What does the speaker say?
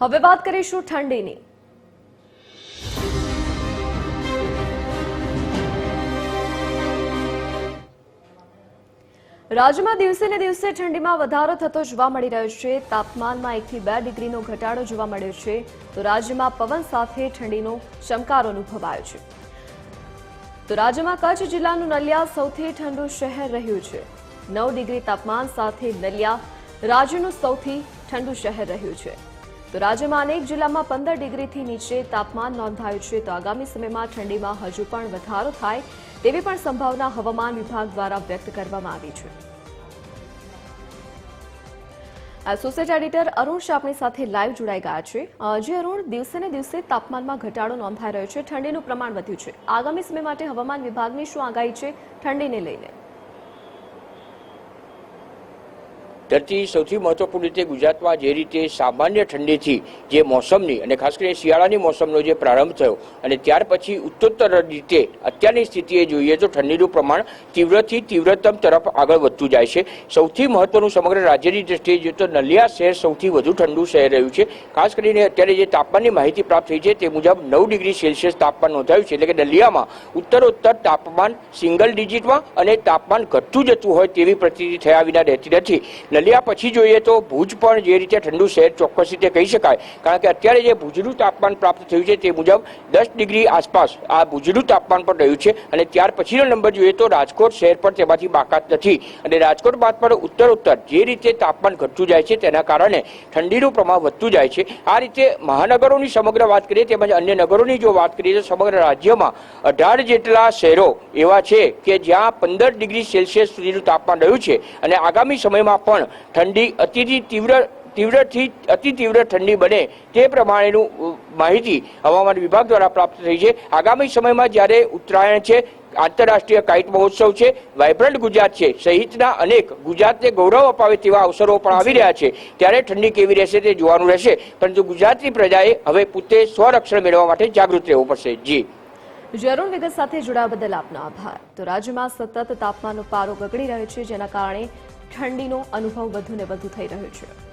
હવે વાત કરીશું ઠંડીની। રાજ્યમાં દિવસે ને દિવસે ઠંડીમાં વધારો થતો જોવા મળી રહ્યો છે। તાપમાનમાં 1 થી 2 ડિગ્રીનો ઘટાડો જોવા મળ્યો છે, તો રાજ્યમાં પવન સાથે ઠંડીનો ચમકારો અનુભવાયો છે। તો રાજ્યમાં કચ્છ જિલ્લાનું નલિયા સૌથી ઠંડુ શહેર રહ્યું છે। 9 ડિગ્રી તાપમાન સાથે નલિયા રાજ્યનું સૌથી ઠંડુ શહેર રહ્યું છે। તો રાજ્યમાં અનેક જિલ્લામાં 15 ડિગ્રીથી નીચે તાપમાન નોંધાયું છે। તો આગામી સમયમાં ઠંડીમાં હજુ પણ વધારો થાય તેવી પણ સંભાવના હવામાન વિભાગ દ્વારા વ્યક્ત કરવામાં આવી છે। એસોસિએટ એડિટર અરુણ શાહ આપણી સાથે લાઈવ જોડાઈ ગયા છે। જે અરુણ, દિવસે ને દિવસે તાપમાનમાં ઘટાડો નોંધાઈ રહ્યો છે, ઠંડીનું પ્રમાણ વધ્યું છે, આગામી સમય માટે હવામાન વિભાગની શું આગાહી છે ઠંડીને લઈને? ધરતી સૌથી મહત્વપૂર્ણ રીતે ગુજરાતમાં જે રીતે સામાન્ય ઠંડીથી જે મોસમની અને ખાસ કરીને શિયાળાની મોસમનો જે પ્રારંભ થયો અને ત્યાર પછી ઉત્તરોત્તર રીતે અત્યારની સ્થિતિએ જોઈએ તો ઠંડીનું પ્રમાણ તીવ્રથી તીવ્રતમ તરફ આગળ વધતું જાય છે। સૌથી મહત્વનું સમગ્ર રાજ્યની દ્રષ્ટિએ જોઈએ તો નલિયા શહેર સૌથી વધુ ઠંડુ શહેર રહ્યું છે। ખાસ કરીને અત્યારે જે તાપમાનની માહિતી પ્રાપ્ત થઈ છે તે મુજબ 9 ડિગ્રી સેલ્સિયસ તાપમાન નોંધાયું છે, એટલે કે નલિયામાં ઉત્તરોત્તર તાપમાન સિંગલ ડિજિટમાં અને તાપમાન ઘટતું જતું હોય તેવી પરિસ્થિતિ થયા વિના રહેતી નથી। નલિયા પછી જોઈએ તો ભુજ પણ જે રીતે ઠંડુ શહેર ચોક્કસ રીતે કહી શકાય, કારણ કે અત્યારે જે ભુજનું તાપમાન પ્રાપ્ત થયું છે તે મુજબ 10 ડિગ્રી આસપાસ આ ભુજનું તાપમાન પણ રહ્યું છે। અને ત્યાર પછીનો નંબર જોઈએ તો રાજકોટ શહેર પણ તેમાંથી બાકાત નથી અને રાજકોટ બાદ પણ ઉત્તરોત્તર જે રીતે તાપમાન ઘટતું જાય છે તેના કારણે ઠંડીનું પ્રમાણ વધતું જાય છે। આ રીતે મહાનગરોની સમગ્ર વાત કરીએ તેમજ અન્ય નગરોની જો વાત કરીએ તો સમગ્ર રાજ્યમાં 18 જેટલા શહેરો એવા છે કે જ્યાં 15 ડિગ્રી સેલ્સિયસ સુધીનું તાપમાન રહ્યું છે અને આગામી સમયમાં પણ ઠંડી અતિ તીવ્ર ઠંડી બને તે પ્રમાણેનું માહિતી હવામાન વિભાગ દ્વારા પ્રાપ્ત થઈ છે। આગામી સમયમાં જ્યારે ઉત્તરાયણ છે, આંતરરાષ્ટ્રીય કાઇટ મહોત્સવ છે, વાઇબ્રન્ટ ગુજરાત છે સહિતના અનેક ગુજરાતને ગૌરવ અપાવે તેવા અવસરો પણ આવી રહ્યા છે, ત્યારે ઠંડી કેવી રહેશે તે જોવાનું રહેશે। પરંતુ ગુજરાતની પ્રજાએ હવે પોતે સ્વરક્ષણ મેળવવા માટે જાગૃત રહેવું પડશે। જી અરુણ, વિગત સાથે જોડાવા બદલ આપનો આભાર। તો રાજ્યમાં સતત તાપમાનનો પારો ગગડી રહ્યો છે, જેના કારણે ઠંડીનો અનુભવ વધુ ને વધુ થઈ રહ્યો છે।